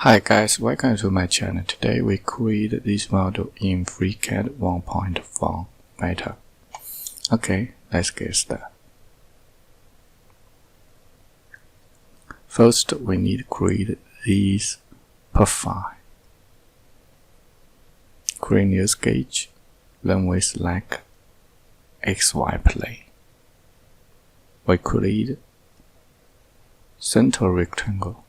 Hi guys, welcome to my channel. Today we create this model in FreeCAD 1.1 beta. Okay, let's get started. First, we need to create this profile. Create new sketch, then we select XY plane. We create center rectangle.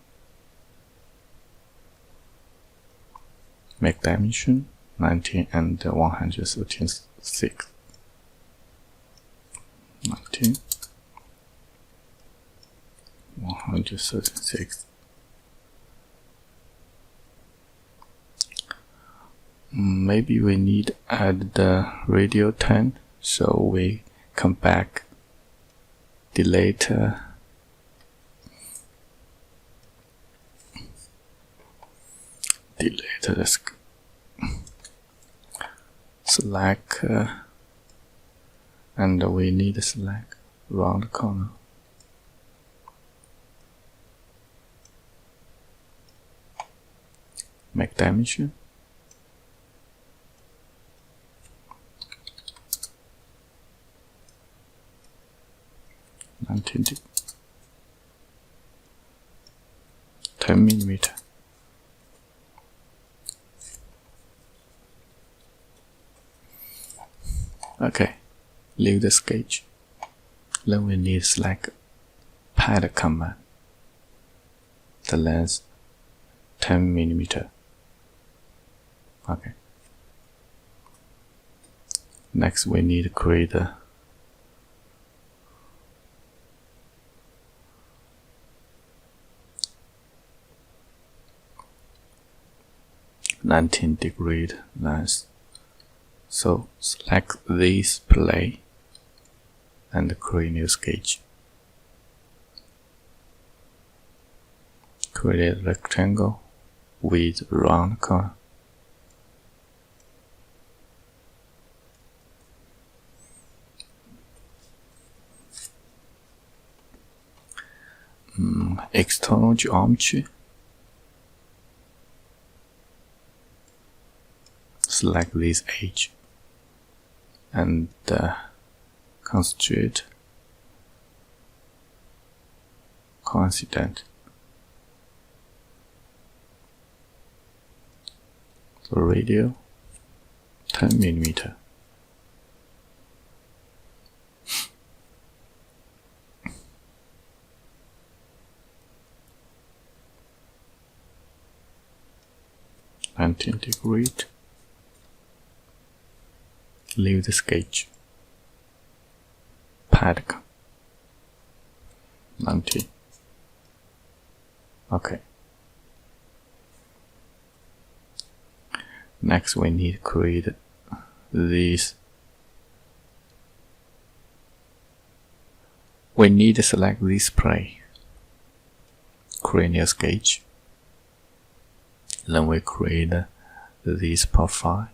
Make dimension 19 and 136. 19, 136. Maybe we need to add the radial 10, so we come back, delete this, select, and we need to select round corner. Make dimension 10 millimeter. Okay, leave the sketch. Then we need to select pad command. The length 10 millimeter. Okay. Next, we need to create a -90° length. So select this plane and create new sketch. Create a rectangle with round corner. External geometry. Select this edge and concentrate coincident. The radial 10 millimeter. -90°. Leave the sketch. Pad 90. Okay. Next, we need to create this. We need to select this plane. Create new sketch. Then we create this profile.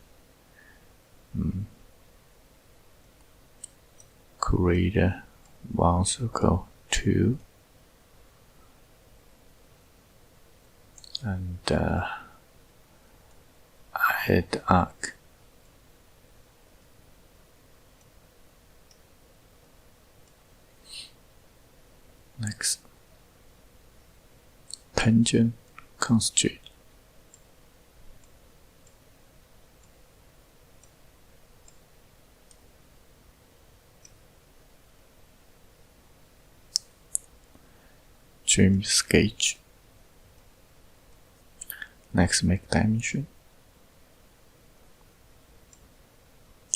Create one circle, 2, and add arc. Next, tangent constraint. Trim sketch. Next, make dimension.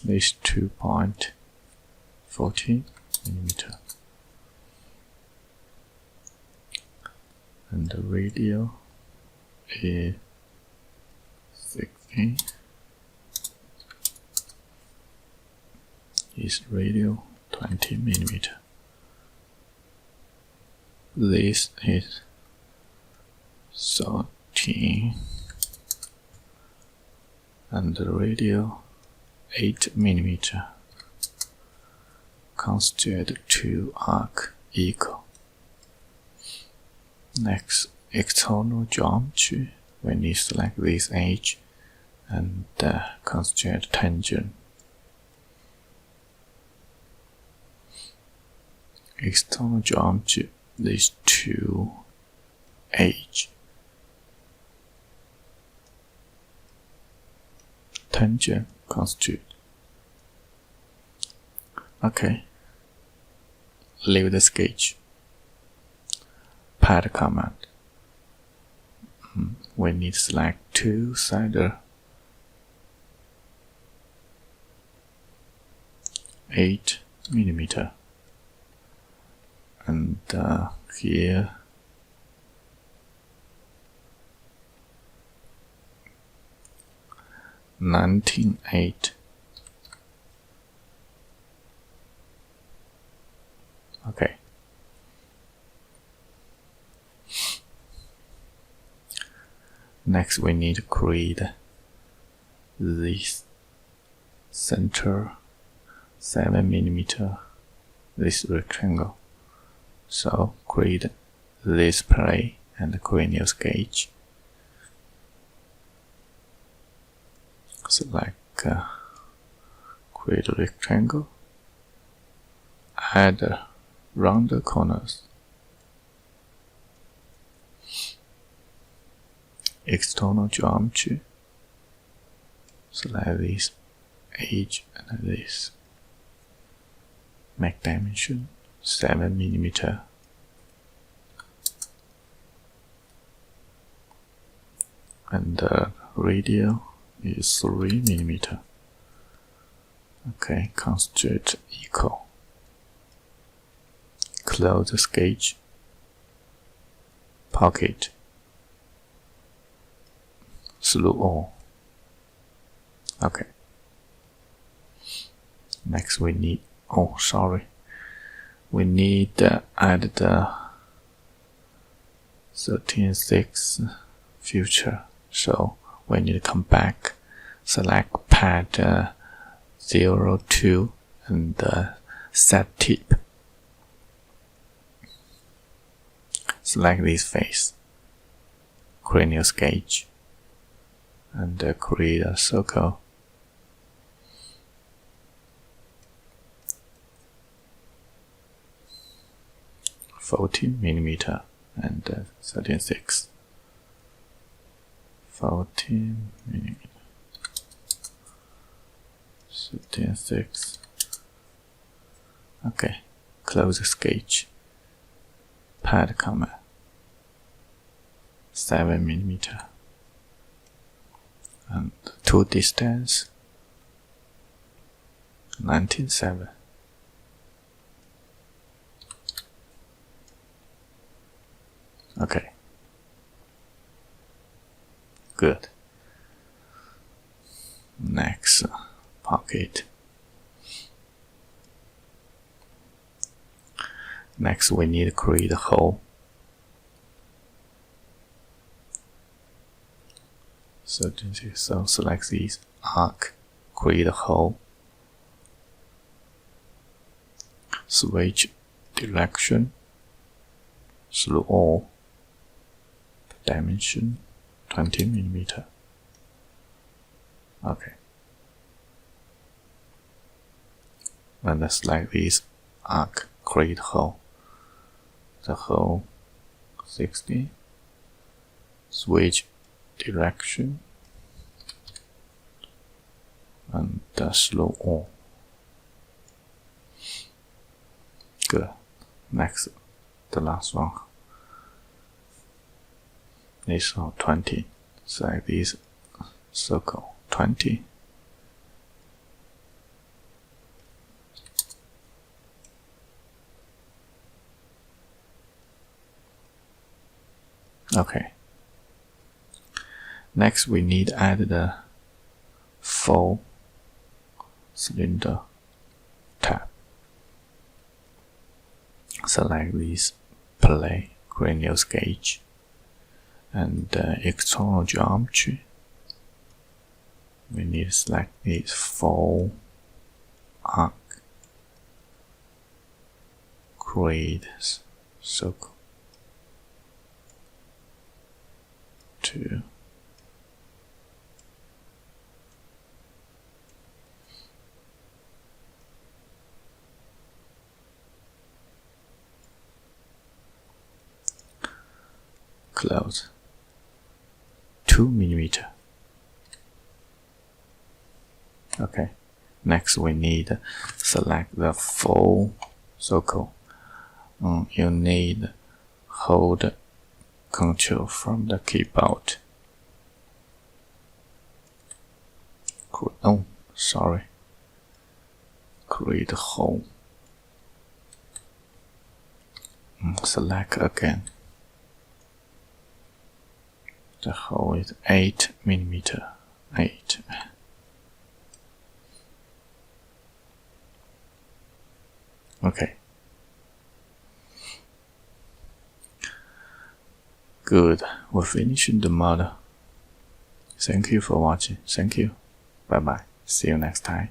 This 2.14 millimeter. And the radial is 16. Is radial 20 millimeter. This is 13 and the radial 8 millimeter. Constitute 2 arc equal. Next, external geometry. we need to select this edge and constraint tangent. External geometry, these two edge. Tangent constraint. Okay. Leave the sketch. Pad command. We need to select two-sided (8 mm) and here 19.8. Okay. Next we need to create this center 7 mm, this rectangle. So create this plane and create new sketch. Select create a rectangle, add round corners, external geometry, select this edge and this, make dimension 7 mm, and radius is 3 mm. Okay, constraint equal. Close the sketch. Pocket. Through all. Okay. Next we need, we need to add the 13.6 feature. So we need to come back, select pad 02 and set tip. Select this face, create new sketch, and create a circle. (14 mm) and 13.6. 14 mm. 13.6. Okay, close the sketch. Pad command 7 mm and to distance 19.7. Okay, good. Next, pocket. Next, we need to create a hole. So select this arc, create a hole, switch direction through all, dimension 20 mm. Okay. And select this arc, create hole. The hole 60, switch direction and slow all. Good. Next, the last one. This is 20. Select this circle 20. Okay. Next, we need to add the full cylinder tab. Select this plane, create new sketch, and external geometry. We need to select this full arc, create circle. 2, close. 2 millimeter. Okay. Next, we need select the full circle. You need hold Control from the keyboard. Create a hole. Select again. The hole is 8 millimeter. 8. Okay. Good. We're finishing the model. Thank you for watching. Thank you. Bye bye. See you next time.